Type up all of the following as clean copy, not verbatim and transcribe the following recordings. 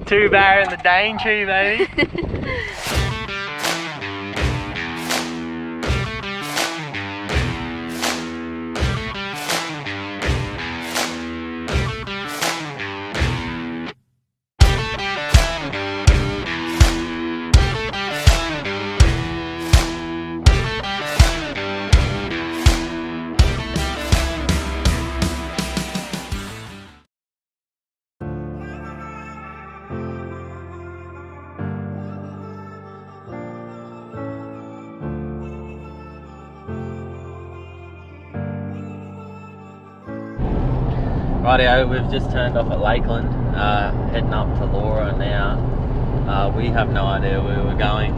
Two barra in the Daintree, baby. Rightio, we've just turned off at Lakeland, heading up to Laura now. We have no idea where we're going,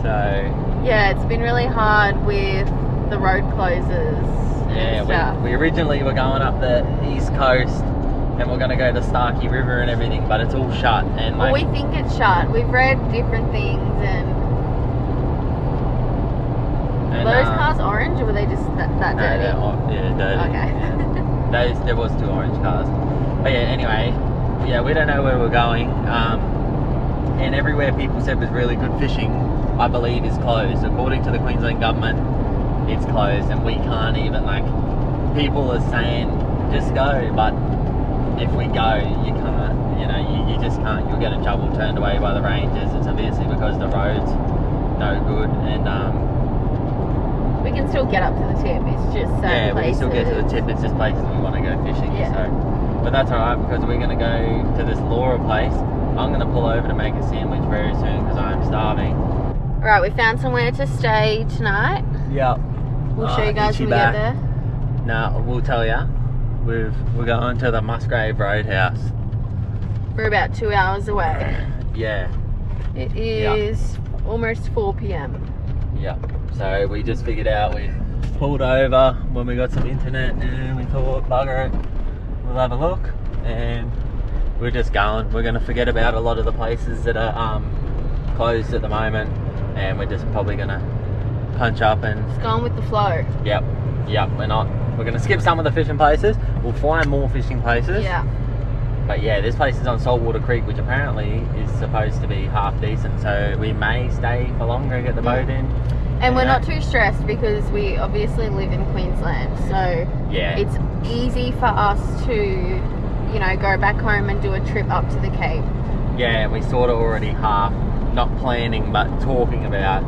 so... Yeah, it's been really hard with the road closures and stuff. We originally were going up the east coast and we're going to go to Starkey River and everything, but it's all shut. And well, we think it's shut. We've read different things and were those cars orange or were they just that dirty? Yeah, dirty. Okay. Yeah. There was 2 orange cars. But yeah, anyway, yeah, we don't know where we're going. And everywhere people said was really good fishing, I believe is closed. According to the Queensland government, it's closed and we can't even, like, people are saying, just go, but if we go, you can't, you know, you just can't. You'll get in trouble, turned away by the rangers. It's obviously because the road's no good and we can still get up to the tip, it's just yeah, places. we can still get to the tip, it's just places we want to go fishing. Yeah. So, but that's alright because we're going to go to this Laura place. I'm going to pull over to make a sandwich very soon because I'm starving. Alright, we found somewhere to stay tonight. Yep. We'll show you guys when we get there. No, we'll tell you. We're going to the Musgrave Roadhouse. We're about 2 hours away. Yeah. It is almost 4 p.m. Yeah. So we just figured out we pulled over when we got some internet and we thought, bugger it, we'll have a look, and we're just going. We're going to forget about a lot of the places that are closed at the moment, and we're just probably going to punch up and it's going with the flow. Yep. We're going to skip some of the fishing places. We'll find more fishing places. Yeah. But yeah, this place is on Saltwater Creek, which apparently is supposed to be half decent, so we may stay for longer and get the boat in. And we're not too stressed because we obviously live in Queensland, so yeah, it's easy for us to, you know, go back home and do a trip up to the Cape. Yeah, we sort of already half, not planning, but talking about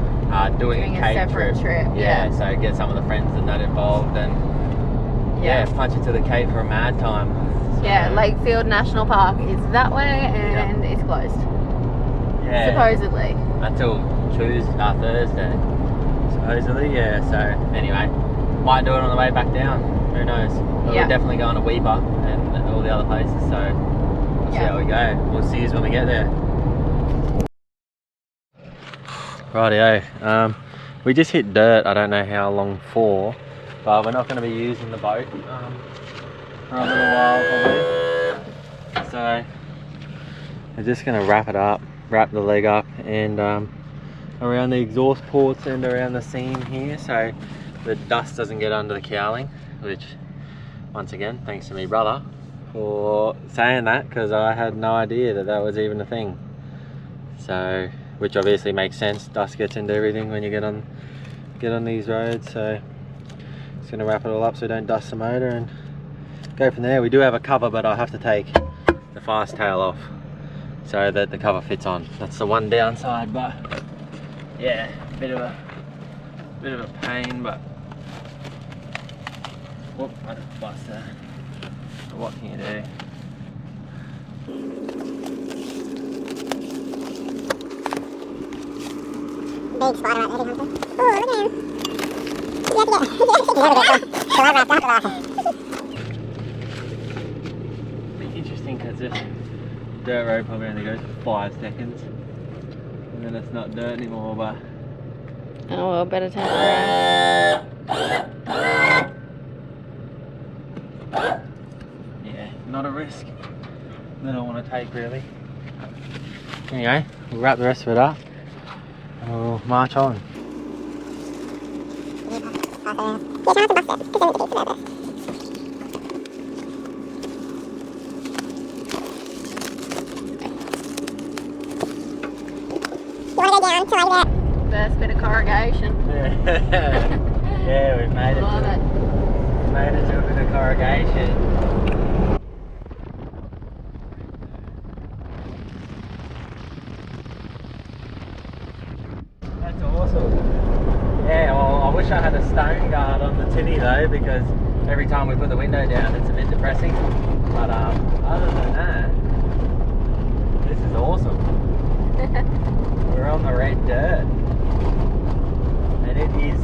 doing a Cape separate trip. Yeah, so get some of the friends and that involved and punch it to the Cape for a mad time. So, yeah, Lakefield National Park is that way and it's closed. Yeah. Supposedly. Until Thursday. Supposedly, yeah. So anyway, might do it on the way back down. Who knows? But we're definitely going to Weeper and all the other places. So we'll see how we go. We'll see you when we get there. Rightio. We just hit dirt. I don't know how long for, but we're not going to be using the boat for a little while probably. So we're just going to wrap the leg up and around the exhaust ports and around the seam here so the dust doesn't get under the cowling, which once again thanks to me brother for saying that because I had no idea that was even a thing. So which obviously makes sense, dust gets into everything when you get on these roads, so just going to wrap it all up so don't dust the motor and go from there. We do have a cover, but I have to take the fast tail off so that the cover fits on. That's the one downside, but yeah, bit of a pain, but whoop, I just bust that. But what can you do? Big spider right there, oh, look at him. Be interesting because this dirt road probably only goes for 5 seconds. And then it's not dirt anymore, but oh well, better turn it around. Yeah, not a risk that I don't want to take really. Anyway, we'll wrap the rest of it up and we'll march on. First bit of corrugation. Yeah, we've made it. Love it. Made it to a bit of corrugation. That's awesome. Yeah, well, I wish I had a stone guard on the tinny though, because every time we put the window down it's a bit depressing. But other than that, this is awesome. We're on the red dirt. And it is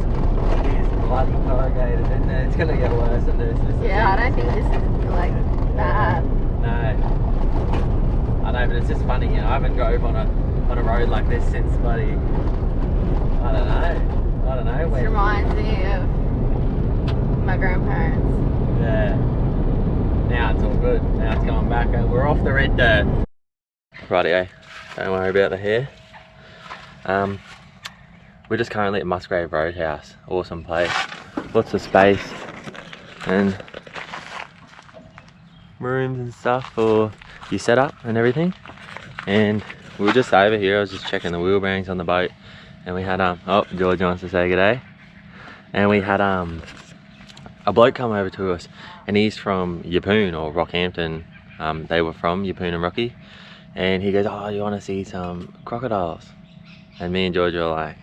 bloody corrugated, and it's gonna get worse than this. Yeah, I don't think this is like bad. No. I know, but it's just funny, you know, I haven't drove on a road like this since bloody, I don't know. This reminds me of my grandparents. Yeah. Now it's all good. Now it's going back. We're off the red dirt. Rightio. Don't worry about the hair. We're just currently at Musgrave Roadhouse. Awesome place. Lots of space and rooms and stuff for your setup and everything. And we were just over here. I was just checking the wheel bearings on the boat, and we had oh, George wants to say good day. And we had a bloke come over to us, and he's from Yeppoon or Rockhampton. They were from Yeppoon and Rocky, and he goes, "Oh, you want to see some crocodiles?" And me and George were like,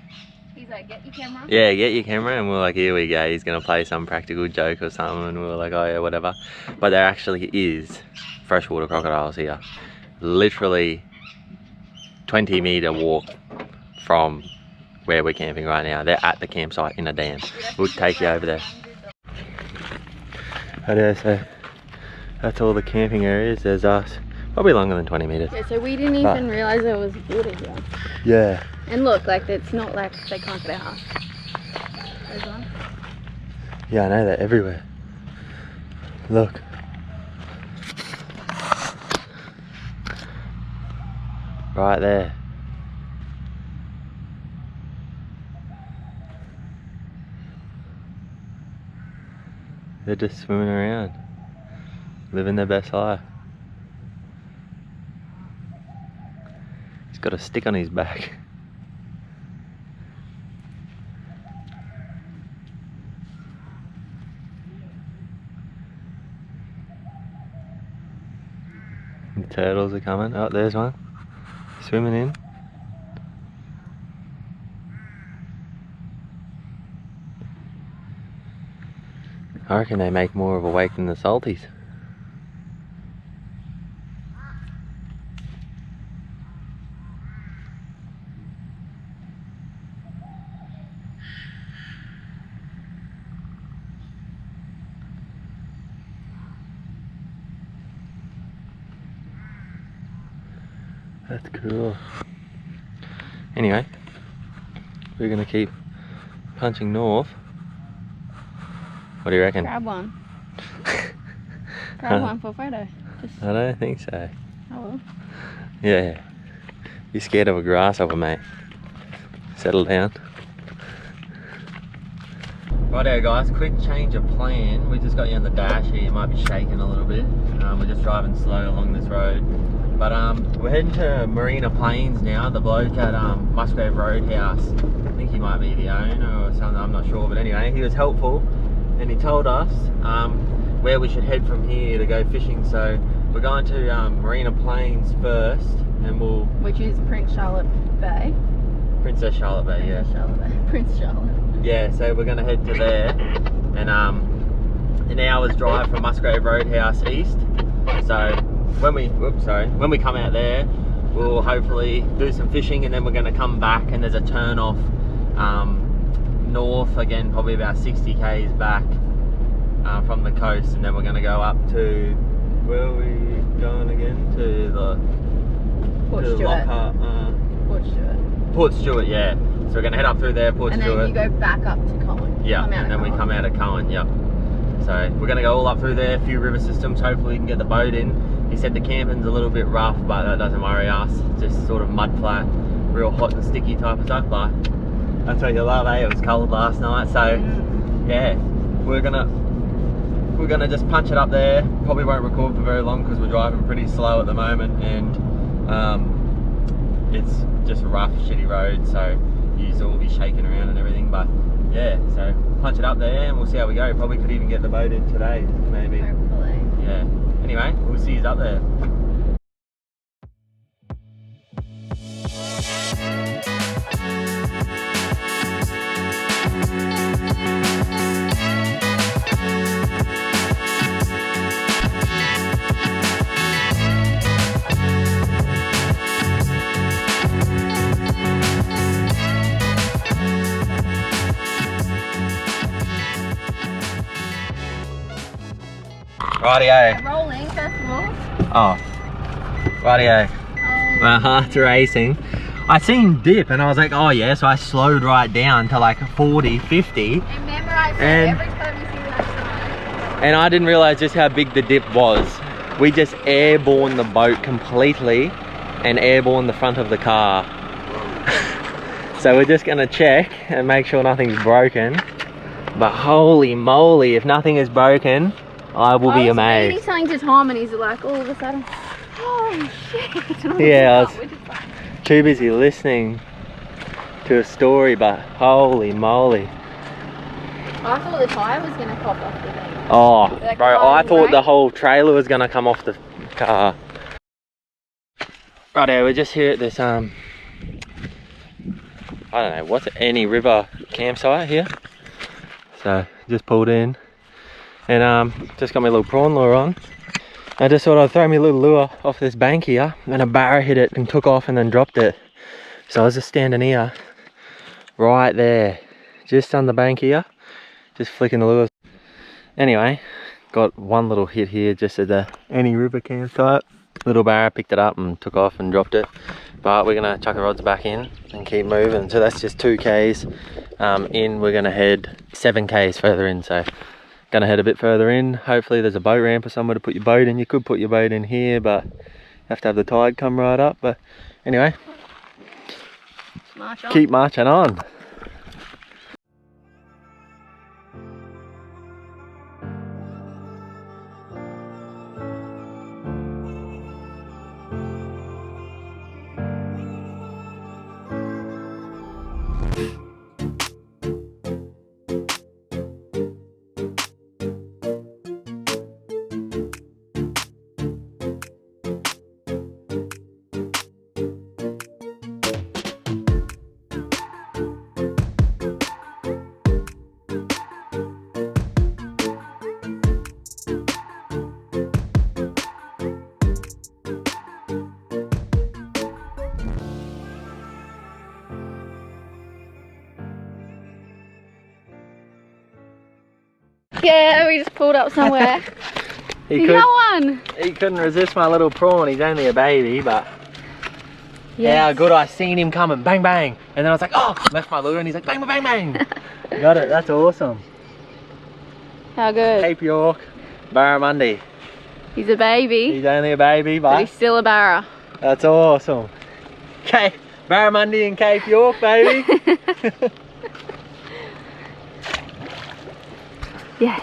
He's like, "Get your camera." "Yeah, get your camera." And we're like, "Here we go. He's gonna play some practical joke or something." And we were like, "Oh yeah, whatever." But there actually is freshwater crocodiles here. Literally 20-meter walk from where we're camping right now. They're at the campsite in a dam. We'll take you over there. Okay, so that's all the camping areas. There's us. Probably longer than 20 meters. Yeah, so we didn't even realise there was water here. Yeah. And look, like it's not like they can't get out. There's one. Yeah, I know, they're everywhere. Look. Right there. They're just swimming around, living their best life. He's got a stick on his back. The turtles are coming. Oh, there's one. Swimming in. I reckon they make more of a wake than the salties. That's cool. Anyway, we're gonna keep punching north. What do you reckon? Grab one. Grab one for a photo. Just... I don't think so. I will. Yeah. You scared of a grasshopper, mate? Settle down. Righto guys, quick change of plan. We just got you on the dash here. You might be shaking a little bit. We're just driving slow along this road. But we're heading to Marina Plains now. The bloke at Musgrave Roadhouse, I think he might be the owner or something, I'm not sure. But anyway, he was helpful and he told us where we should head from here to go fishing. So we're going to Marina Plains first, and we'll... Which is Prince Charlotte Bay. Princess Charlotte Bay, yeah. Charlotte Bay. Prince Charlotte. Yeah, so we're going to head to there, and an hour's drive from Musgrave Roadhouse east. So when we come out there, we'll hopefully do some fishing, and then we're going to come back, and there's a turn off north again, probably about 60 k's back from the coast, and then we're going to go up to, where are we going again? To the Port Stewart. Port Stewart. Port Stewart, yeah. So we're going to head up through there, Port Stewart. And then you go back up to Cohen. Yeah, and then we come out of Cohen, yep. So we're going to go all up through there, a few river systems, hopefully we can get the boat in. He said the camping's a little bit rough, but that doesn't worry us. Just sort of mud flat, real hot and sticky type of stuff, but that's what you love, eh? It was cold last night, so yeah, we're gonna just punch it up there. Probably won't record for very long because we're driving pretty slow at the moment, and it's just a rough, shitty road, so you'll all be shaking around and everything. But yeah, so punch it up there and we'll see how we go. Probably could even get the boat in today, maybe. Hopefully. Yeah. Anyway, we'll see you up there. Rightio. Rolling, first of all. Oh. Rightio. Oh. My heart's racing. I seen dip and I was like, oh yeah, so I slowed right down to like 40, 50. And memorize it every time you see that sign. And I didn't realize just how big the dip was. We just airborne the boat completely and airborne the front of the car. So we're just gonna check and make sure nothing's broken. But holy moly, if nothing is broken, I will be amazed. I was reading something to Tom and he's like, all of a sudden, oh shit. Yeah, I was too busy listening to a story, but holy moly. I thought the tyre was going to pop off the thing. Oh, Like bro, I thought right? the whole trailer was going to come off the car. Righto, we're just here at this, I don't know, what's it, any river campsite here. So, just pulled in. And just got my little prawn lure on. I just thought I'd throw my little lure off this bank here, and a barra hit it and took off and then dropped it. So I was just standing here, right there, just on the bank here, just flicking the lures. Anyway, got one little hit here just at the any river campsite. Little barra picked it up and took off and dropped it. But we're gonna chuck the rods back in and keep moving. So that's just 2 Ks in. We're gonna head 7 Ks further in. So gonna head a bit further in. Hopefully there's a boat ramp or somewhere to put your boat in. You could put your boat in here, but you have to have the tide come right up. But anyway, March on. keep marching on. Yeah, we just pulled up somewhere. You got one! He couldn't resist my little prawn. He's only a baby, but Yes. how good. I seen him coming, bang bang, and then I was like, oh, left my lure and he's like bang bang bang. Got it. That's awesome. How good? Cape York barramundi. He's a baby, He's only a baby, but but he's still a barra. that's awesome. Okay, barramundi in Cape York, baby. Yes.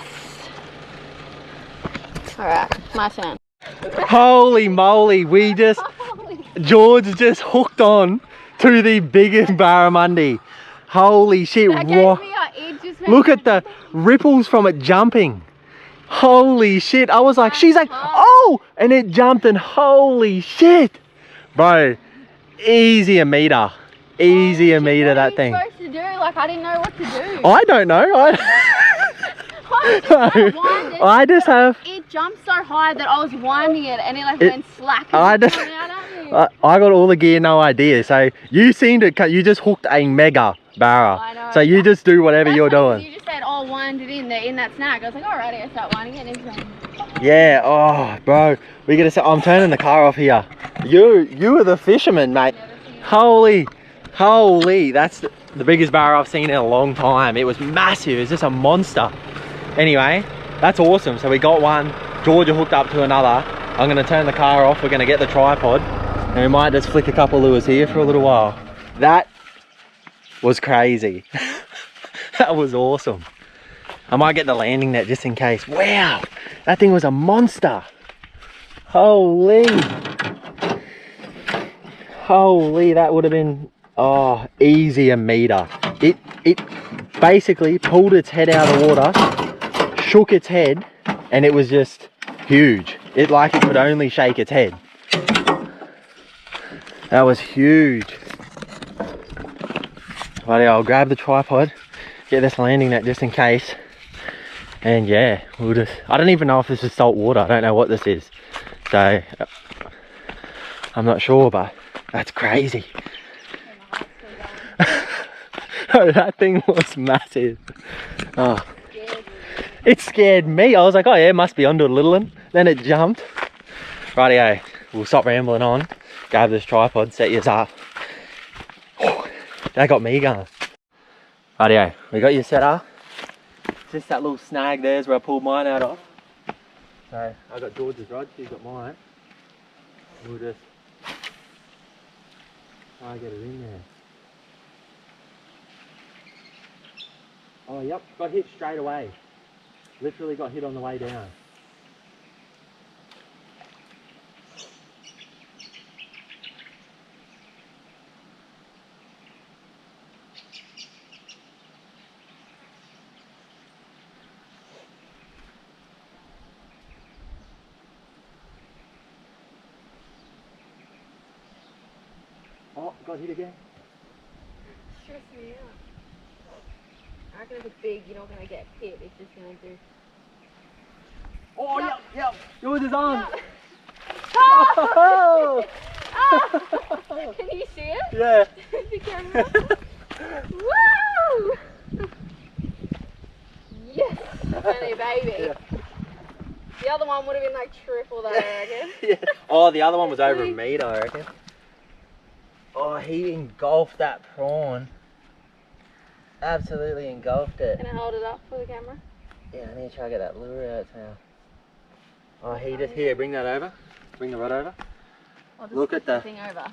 Alright, my turn. Holy moly, George just hooked on to the biggest barramundi. Holy shit, That gave what? me a itch just Look at the ripples from it jumping. Holy shit, I was like, she's like, oh, and it jumped and holy shit. Bro, easy a meter. Easy a meter, that thing. What are you supposed to do? Like, I didn't know what to do. I don't know. I just have. It jumped so high that I was winding it and it like went slack and I it just. came out at me. I got all the gear, no idea. So you seem to. You just hooked a mega barra. I know. So you just do whatever That's you're funny, doing. You just said, oh, wind it in there in that snag. I was like, alright, I start winding it. And it's Yeah. Oh, bro. We gotta say, I'm turning the car off here. You are the fisherman, mate. Holy. That's the biggest barra I've seen in a long time. It was massive. It's just a monster. Anyway, that's awesome. So we got one. Georgia hooked up to another. I'm gonna turn the car off. We're gonna get the tripod, and we might just flick a couple lures here for a little while. That was crazy. That was awesome. I might get the landing net just in case. Wow, that thing was a monster. Holy. Holy, that would have been, oh, easy a meter. It basically pulled its head out of the water, shook its head, and it was just huge. It like it could only shake its head. That was huge. But yeah, I'll grab the tripod, get this landing net just in case. And yeah, we'll just, I don't even know if this is salt water. I don't know what this is. So, I'm not sure, but that's crazy. Oh, that thing was massive. Oh, it scared me. I was like, oh yeah, it must be onto a little one. Then it jumped. Rightio, we'll stop rambling on. Grab this tripod, set yours up. Oh, that got me going. Rightio, we got you set up. Just that little snag there's where I pulled mine out of. So I got George's rod, she's got mine. We'll just try and get it in there. Oh yep, got hit straight away. Literally got hit on the way down. Oh, got hit again. Stress me out. I reckon if it's big, you're not going to get hit. It's just going to do. Oh, yep, yep. Yours is on. No. Oh! Oh! Can you see it? Yeah. The camera. Woo! Yes! Only a baby. Yeah. The other one would have been like triple that, I reckon. Yeah. Oh, the other one was over a metre, I reckon. Oh, he engulfed that prawn. Absolutely engulfed it. Can I hold it up for the camera? Yeah, I need to try to get that lure out now. Oh, he just, here, bring that over. Bring the rod over. I'll just Look put at the thing over.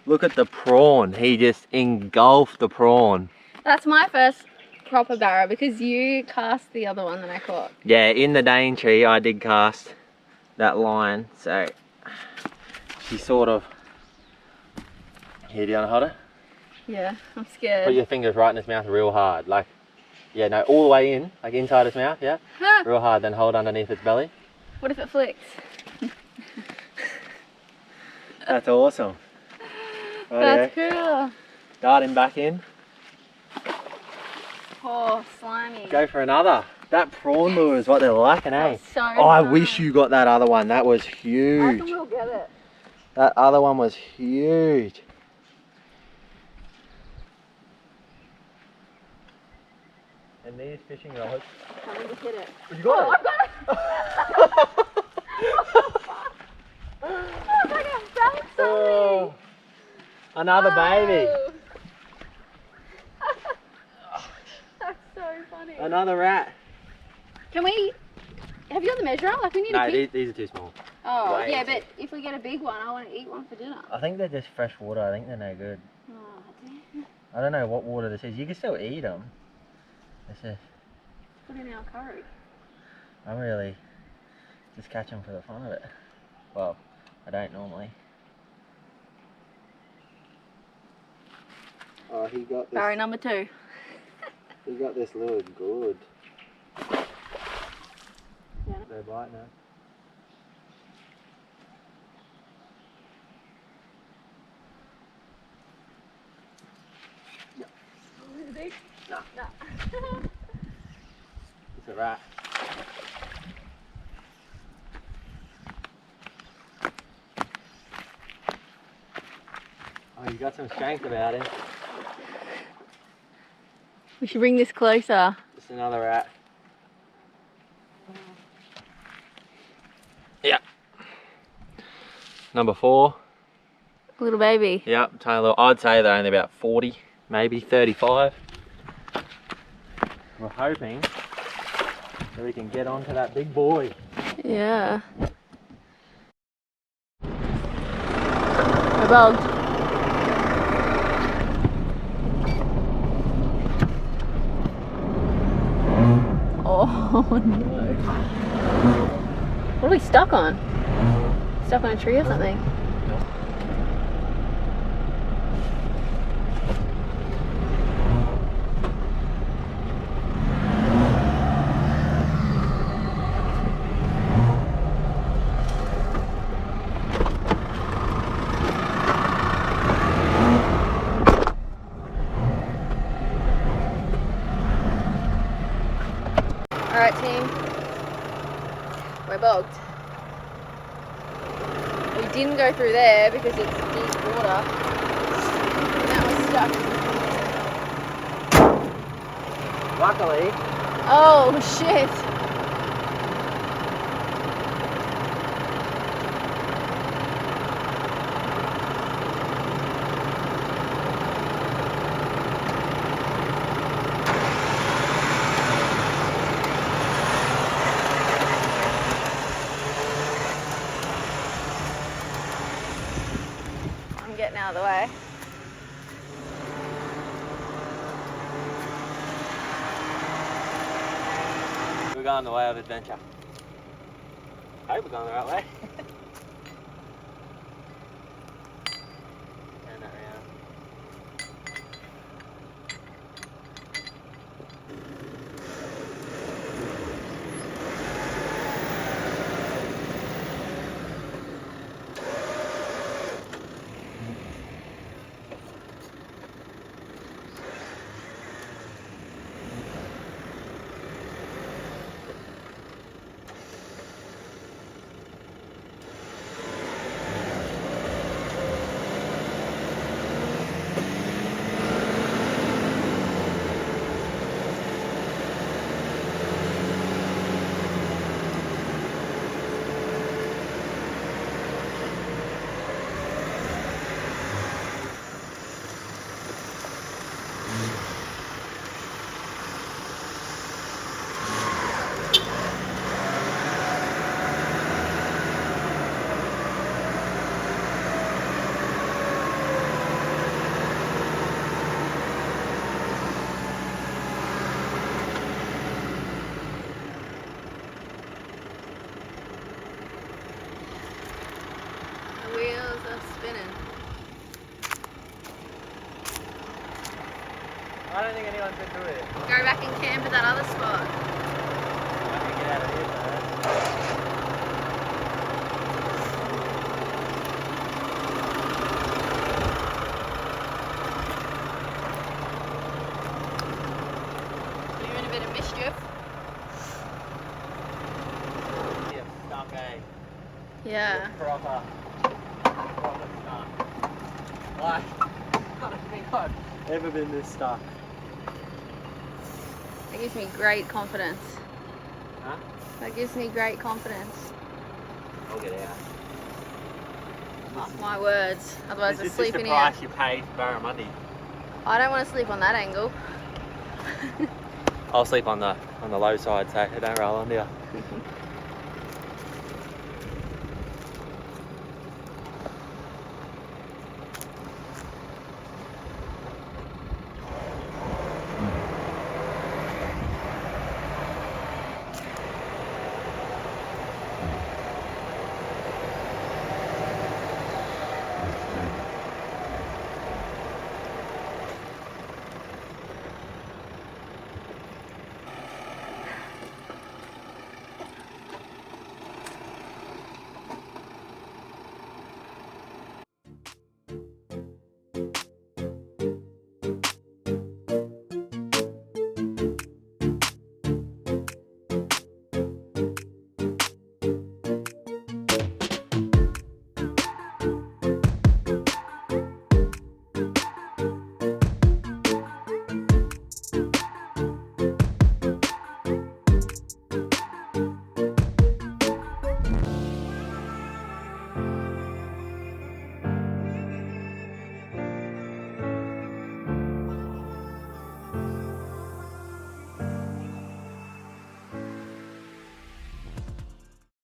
Look at the prawn. He just engulfed the prawn. That's my first proper barra because you cast the other one that I caught. Yeah, in the Daintree I did cast that line, so she sort of. Here, do you want to hold it? Yeah, I'm scared. Put your fingers right in his mouth real hard, like, yeah, no, all the way in, like inside his mouth, yeah? Real hard, then hold underneath its belly. What if it flicks? That's awesome. That's cool. Dart him back in. Oh, slimy. Go for another. That prawn lure is what they're liking, eh? That's so Oh, I fun. wish you got that other one. That was I huge. reckon we'll get it. That other one was huge. And these fishing rods. I'm going to hit it. You got Oh, it? I've got it! Oh, I got found something! Oh, another baby. Oh. That's so funny. Another rat. Can we... Have you got the measure up? Like we need No, a big... these are too small. Oh, way yeah, too- but if we get a big one, I want to eat one for dinner. I think they're just fresh water. I think they're no good. Oh, damn. I don't know what water this is. You can still eat them. It's just, Put in our curry. I'm really just catch them for the fun of it. Well, I don't normally. Oh, he got this. Barra number 2. He got this lure good. Yeah. No bite now. Is it big? No. No. It's a rat. Oh, you got some strength about him. We should bring this closer. Just another rat. Yeah. Number 4. Little baby. Yep, Taylor. I'd say they're only about 40, maybe 35. We're hoping that we can get onto that big boy. Yeah. We're bogged. Oh no. What are we stuck on? Stuck on a tree or something? go through there because it's deep water. And that was stuck. Luckily, Oh shit! I'm getting out of the way. we're going the way of adventure. I hope we're going the right way. Turn that around. The wheels are spinning. I don't think anyone's been through it. Go back and camp at that other spot. I can get out of here first. You're in a bit of mischief. Yeah, stuck, eh? Yeah. Proper stuck. Like, I don't think I've ever been this stuck. That gives me great confidence. Huh? That gives me great confidence. I'll get out. Mark my words. Otherwise, This I'm is sleeping the here. price you pay for barramundi. I don't want to sleep on that angle. I'll sleep on the low side, so it don't roll under you.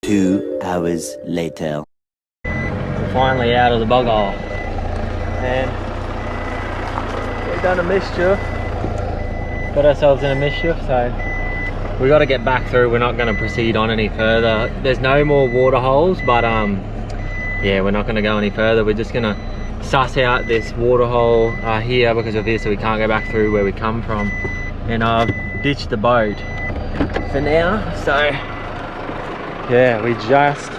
Two hours later. We're finally out of the bog hole. And we've done a mischief. Got ourselves in a mischief, so we got to get back through. We're not going to proceed on any further. There's no more water holes, but yeah, we're not going to go any further. We're just going to suss out this water hole here because of this, so we can't go back through where we come from. And I've ditched the boat for now, so yeah, we just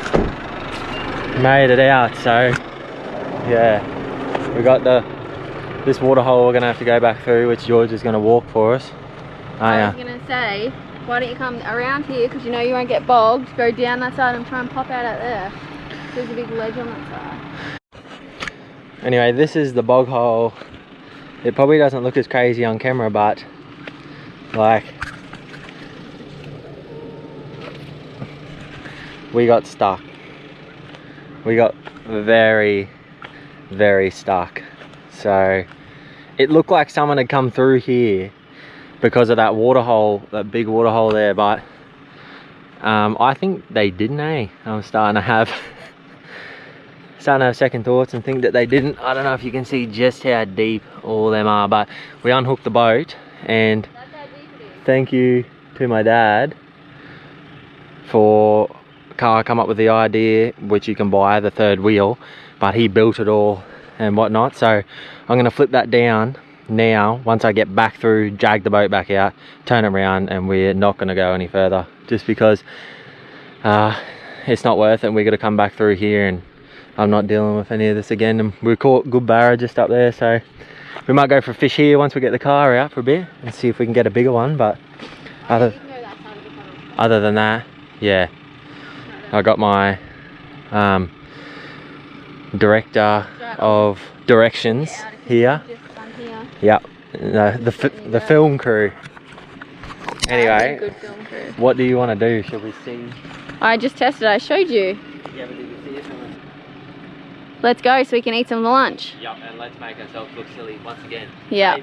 made it out. So yeah, we got this water hole we're gonna have to go back through, which George is gonna walk for us. I was gonna say, why don't you come around here, because you know you won't get bogged, go down that side and try and pop out there. There's a big ledge on that side. Anyway, this is the bog hole. It probably doesn't look as crazy on camera, but like we got stuck. We got very, very stuck. So it looked like someone had come through here because of that water hole, that big water hole there, but I think they didn't, eh? I'm starting to have second thoughts and think that they didn't. I don't know if you can see just how deep all of them are, but we unhooked the boat, and thank you to my dad for come up with the idea, which you can buy the third wheel, but he built it all and whatnot. So I'm going to flip that down now once I get back through, drag the boat back out, turn it around, and we're not going to go any further just because it's not worth it. We're going to come back through here and I'm not dealing with any of this again. And we caught good barra just up there, so we might go for a fish here once we get the car out for a bit and see if we can get a bigger one. But other than that, yeah, I got my director of directions here. Yep, the film crew. Anyway, good film crew. what do you want to do? Shall we see? I just tested. I showed you. Yeah, but did you see it? Let's go so we can eat some lunch. Yep, and let's make ourselves look silly once again. Yeah.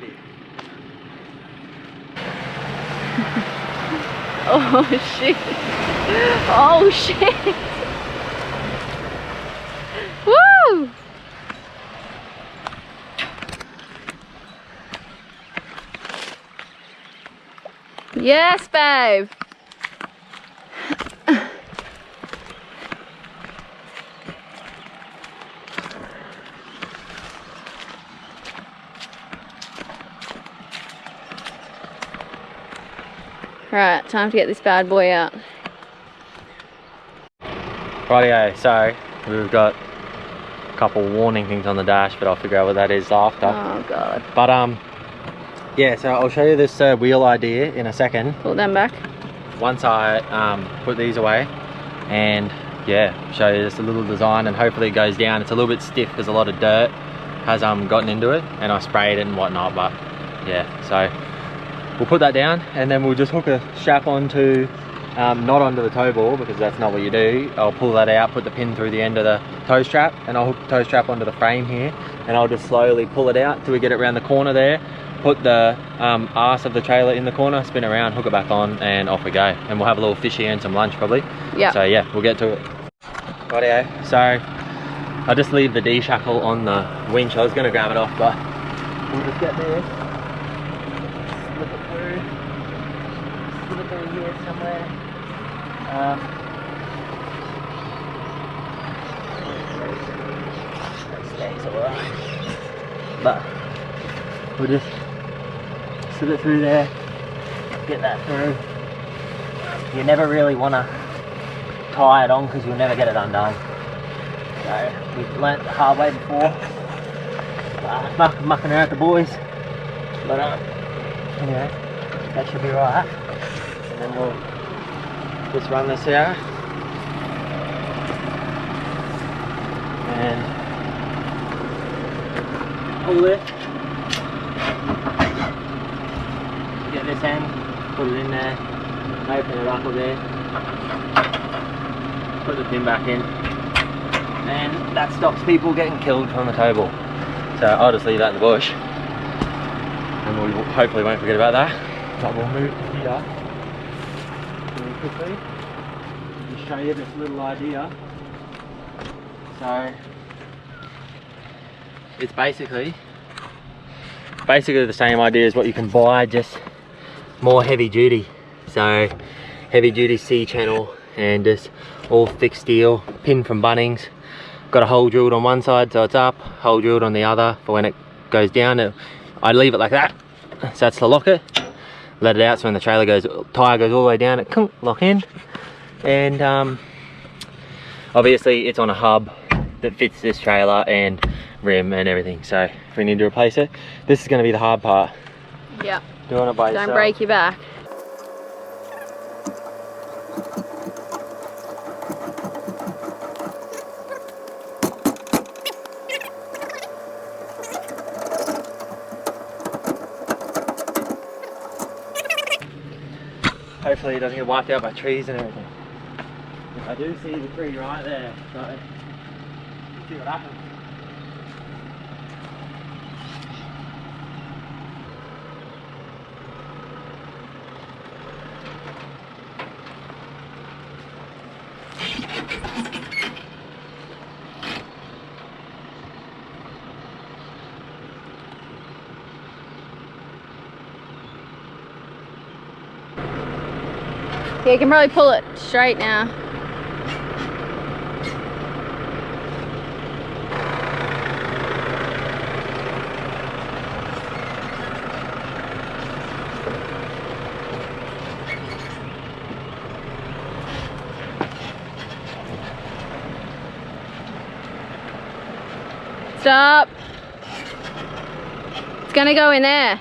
Oh shit. Oh shit. Woo! Yes, babe. Right, time to get this bad boy out. Rightio, so we've got a couple warning things on the dash, but I'll figure out what that is after. Oh god. But yeah, so I'll show you this wheel idea in a second. Pull them back. Once I put these away, and yeah, show you just a little design, and hopefully it goes down. It's a little bit stiff because a lot of dirt has gotten into it, and I sprayed it and whatnot. But yeah, so we'll put that down, and then we'll just hook a strap onto, not onto the tow ball, because that's not what you do. I'll pull that out, put the pin through the end of the tow strap, and I'll hook the tow strap onto the frame here, and I'll just slowly pull it out till we get it around the corner there, put the arse of the trailer in the corner, spin around, hook it back on, and off we go. And we'll have a little fish here and some lunch probably. Yeah. So yeah, we'll get to it. Rightio, so I'll just leave the D-shackle on the winch. I was going to grab it off, but we'll just get this. Slip it through here somewhere. Stays alright, but we'll just slip it through there, get that through. You never really want to tie it on because you'll never get it undone. So we've learnt the hard way before, mucking around with the boys, but anyway, that should be right. And then we'll just run this out and pull it, get this end, put it in there, open it up a bit, put the pin back in, and that stops people getting killed from the tow ball. So I'll just leave that in the bush, and we hopefully won't forget about that. But we'll move to here really quickly and show you this little idea. So it's basically the same idea as what you can buy, just more heavy duty. So heavy duty C channel and just all thick steel, pin from Bunnings. Got a hole drilled on one side so it's up, hole drilled on the other for when it goes down. I leave it like that, so that's to lock it. Let it out so when the trailer tire goes all the way down, it can lock in. And obviously it's on a hub that fits this trailer and rim and everything. So if we need to replace it, this is going to be the hard part. Yeah. Doing it by yourself. Don't break your back. Hopefully it doesn't get wiped out by trees and everything. I do see the tree right there, so let's see what happens. Yeah, you can probably pull it straight now. Stop. It's gonna go in there.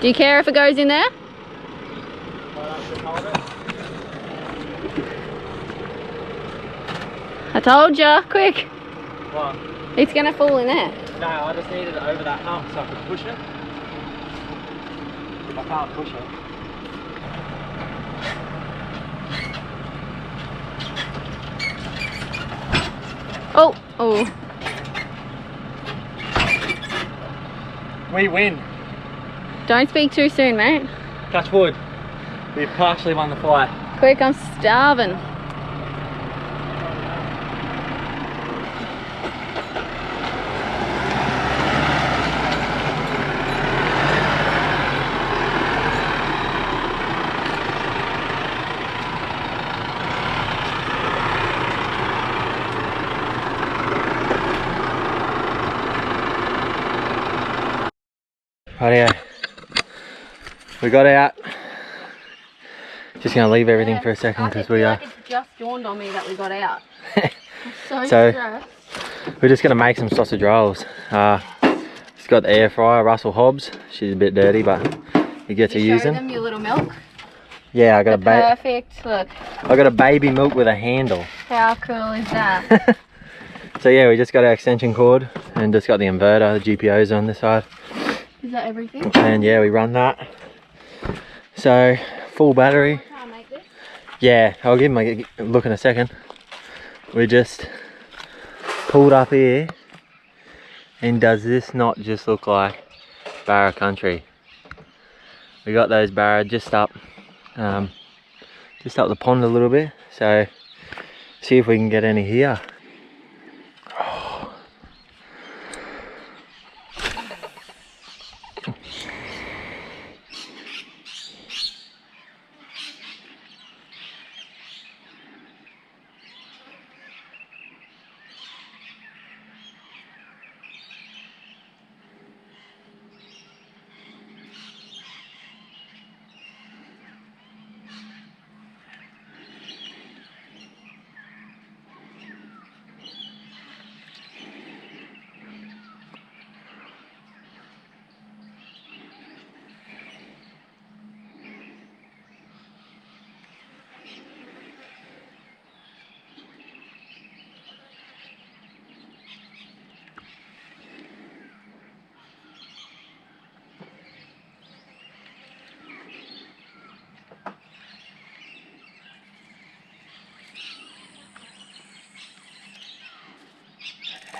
Do you care if it goes in there? I told ya, quick. What? It's gonna fall in there. No, I just needed it over that hump so I could push it. I can't push it. Oh, oh. We win. Don't speak too soon, mate. Touch wood. We've partially won the fight. Quick, I'm starving. Rightio. We got out. Just gonna leave everything for a second because we are. It's just dawned on me that we got out. I'm So- stressed. We're just gonna make some sausage rolls. It's got the air fryer, Russell Hobbs. She's a bit dirty, but you get to use Show them. them your little milk. Yeah, I got a Perfect. Look, I got a baby milk with a handle. how cool is that? So yeah, we just got our extension cord and just got the inverter, the GPOs on this side. Is that everything? And yeah, we run that. So full battery. Can I make this? Yeah, I'll give him a look in a second. We just pulled up here, and does this not just look like barra country? We got those barra just up the pond a little bit, so see if we can get any here.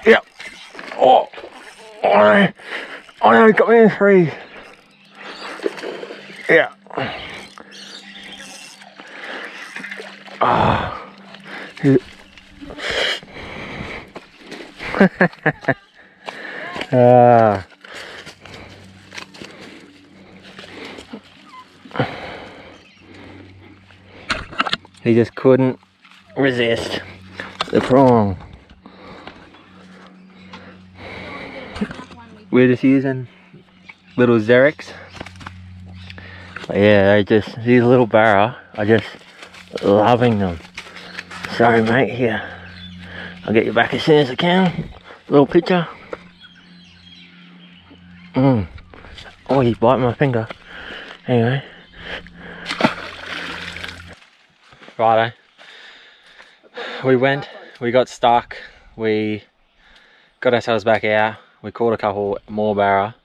Yep. Oh, I only got me in 3. Yeah. Ah. He just couldn't resist the prong. We're just using little Xerics. But yeah, these little barra are just loving them. Sorry mate, here. I'll get you back as soon as I can. Little picture. Oh, you bite my finger. Anyway. Righto. We got stuck. We got ourselves back out. We caught a couple more barra,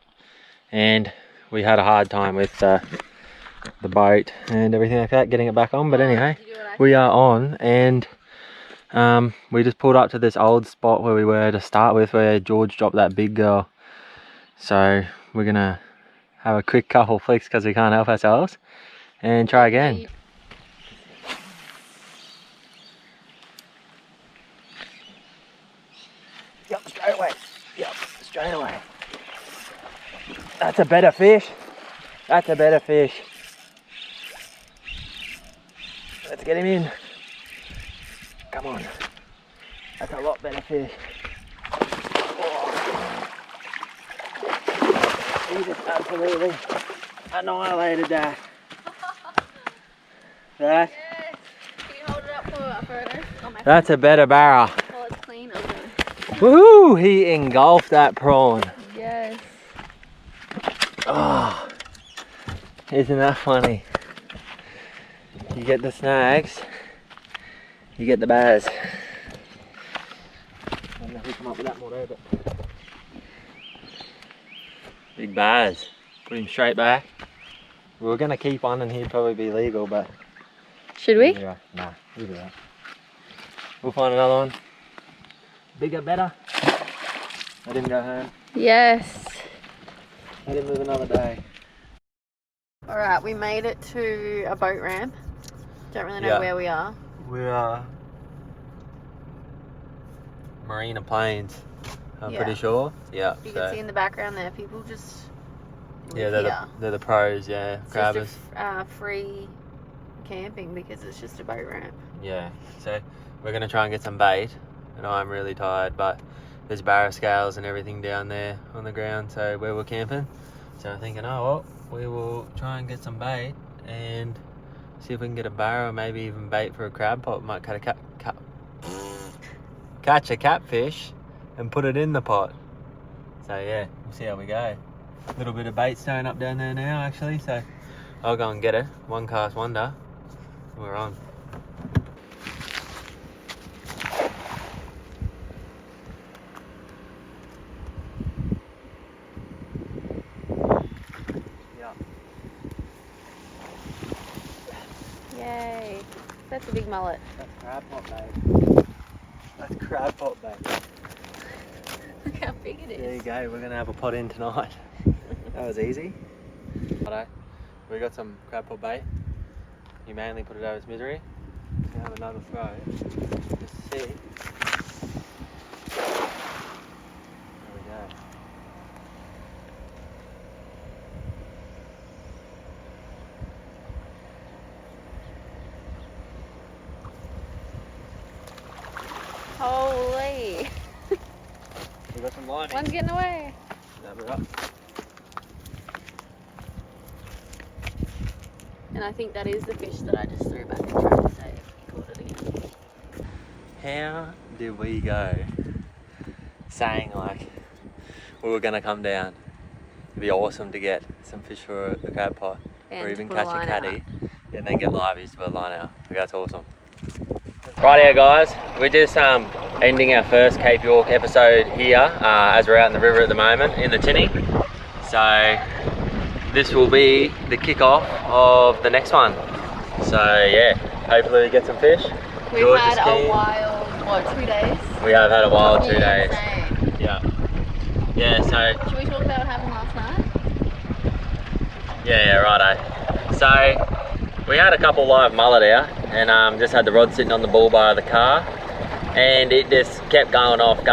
and we had a hard time with the boat and everything like that, getting it back on. But anyway, we are on, and we just pulled up to this old spot where we were to start with, where George dropped that big girl. So we're gonna have a quick couple flicks because we can't help ourselves, and try again. Yep, straight away. Yep, straight away. That's a better fish. That's a better fish. Let's get him in. Come on. That's a lot better fish. Oh. He just absolutely annihilated that. That. Yes. Can you hold it up for a photo? Oh, my That's a better barra. Oh, it's clean over there. Woohoo! He engulfed that prawn. Yes. Oh, isn't that funny? You get the snags, you get the bars. I don't know if we come up with that more there, but big bars. Put him straight back. We were gonna keep on and he'd probably be legal, but Should we? yeah, nah, we'll do that. We'll find another one. Bigger, better. Let him go home. Yes. Let him live another day. Alright, we made it to a boat ramp. Don't really know Yeah. where we are. We are Marina Plains, I'm Yeah. pretty sure. Yeah. You so- can see in the background there, people just Yeah, live they're here. they're the pros, yeah, It's crabbers. just free camping because it's just a boat ramp. Yeah, so we're gonna try and get some bait. And I'm really tired, but there's barra scales and everything down there on the ground, so where we're camping. So I'm thinking, oh well, we will try and get some bait and see if we can get a barra, or maybe even bait for a crab pot. We might catch a catfish and put it in the pot. So yeah, we'll see how we go. A little bit of bait stowing up down there now, actually. So I'll go and get it. One cast wonder. We're on. Yay. That's a big mullet. That's crab pot bait. That's crab pot bait. Look how big it There you is. go, we're gonna have a pot in tonight. That was easy. Righto, we got some crab pot bait. You mainly put it over its misery. We have another throw. Just see. There we go. Holy. We got some line. One's getting away. Snap it up. And I think that is the fish that I just threw back and tried to save. He caught it again. How did we go saying like we were gonna come down? It'd be awesome to get some fish for the crab pot, And or even put a catch a line caddy, and then get liveys to put a line out. Like, that's awesome. Rightio guys, we're just ending our first Cape York episode here as we're out in the river at the moment in the tinny. So this will be the kickoff of the next one. So yeah, hopefully we get some fish. We've George had is a keen. wild, what, 2 days? We have had a wild 2 days. Insane. Yeah. Yeah, so Should we talk about what happened last night? yeah, righto. So we had a couple live mullet out, and just had the rod sitting on the bull bar of the car, and it just kept going off. I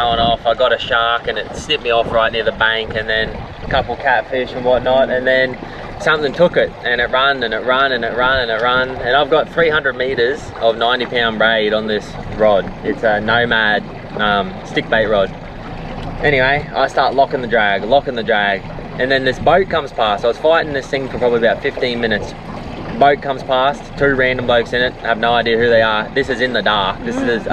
got a shark and it snipped me off right near the bank, and then a couple catfish and whatnot, and then something took it, and it ran and it ran and it ran and it ran, and I've got 300 meters of 90-pound braid on this rod. It's a Nomad stick bait rod. Anyway, I start locking the drag, and then this boat comes past. I was fighting this thing for probably about 15 minutes. Boat comes past, 2 random blokes in it, have no idea who they are. This is in the dark. This is,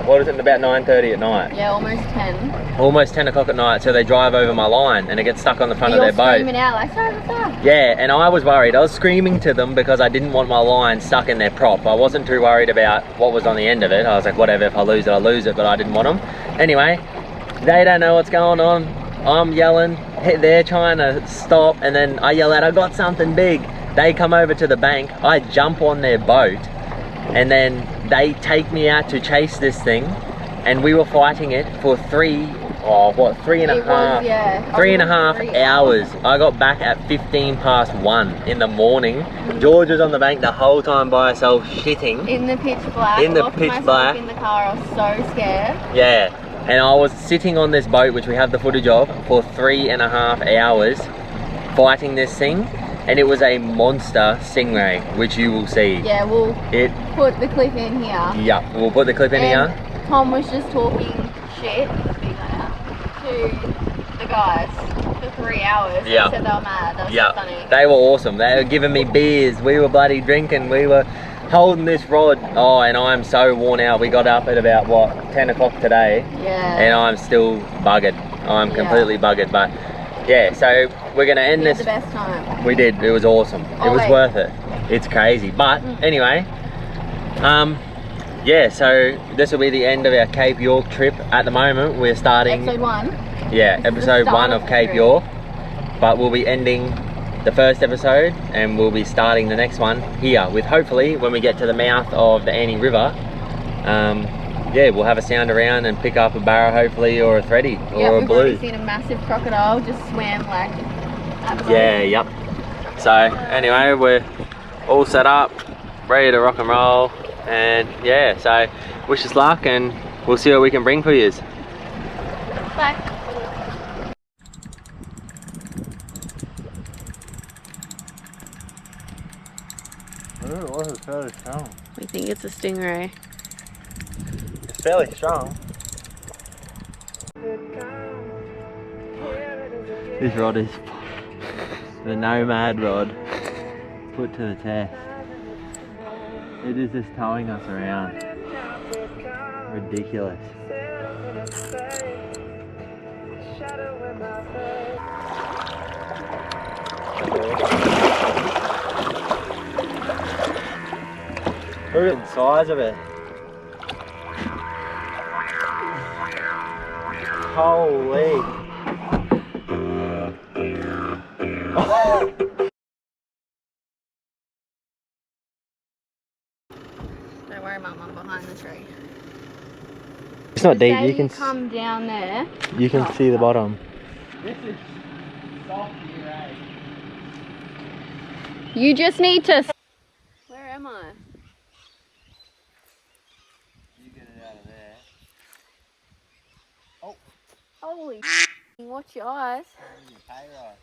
what is it, about 9:30 at night? Yeah, almost 10. Almost 10 o'clock at night, so they drive over my line and it gets stuck on the front of their boat. Screaming out like, sorry, sorry. Yeah, and I was worried. I was screaming to them because I didn't want my line stuck in their prop. I wasn't too worried about what was on the end of it. I was like, whatever, if I lose it, I lose it, but I didn't want them. Anyway, They don't know what's going on. I'm yelling, they're trying to stop, and then I yell out, I got something big. They come over to the bank, I jump on their boat, and then they take me out to chase this thing, and we were fighting it for three and a half hours. I got back at 1:15 in the morning. George was on the bank the whole time by herself shitting. In the pitch black. In the Locked pitch myself black. in the car, I was so scared. Yeah, and I was sitting on this boat, which we have the footage of, for 3.5 hours fighting this thing, and it was a monster stingray, which you will see. Yeah, we'll put the clip in here. Yeah, we'll put the clip in here. Tom was just talking shit to the guys for 3 hours. Yeah. They said they were mad. That was so funny. They were awesome. They were giving me beers. We were bloody drinking. We were holding this rod. Oh, and I'm so worn out. We got up at about, what, 10 o'clock today. Yeah. And I'm still buggered. I'm completely buggered. But yeah, so we're going to end this. We had the best time. We did. It was awesome. It was worth it. It's crazy. But anyway, yeah, so this will be the end of our Cape York trip. At the moment, we're starting... Episode 1. Yeah, episode 1 of Cape York. But we'll be ending the first episode and we'll be starting the next one here with, hopefully, when we get to the mouth of the Annie River, yeah, we'll have a sound around and pick up a barra, hopefully, or a thready, or a blue. We've already seen a massive crocodile just swam like... Yeah, yep. So, anyway, we're all set up, ready to rock and roll. And yeah, so wish us luck and we'll see what we can bring for you. Bye. Ooh, it was fairly strong. We think it's a stingray. It's fairly strong. This rod is the Nomad rod put to the test. It is just towing us around. Ridiculous. Look at the size of it. Holy. Don't worry, Mum, I'm behind the tree. It's not deep. You can come down there. You can see the bottom. This is soft here, eh? You just need to. Where am I? You get it out of there. Holy! Watch your eyes. Pay right.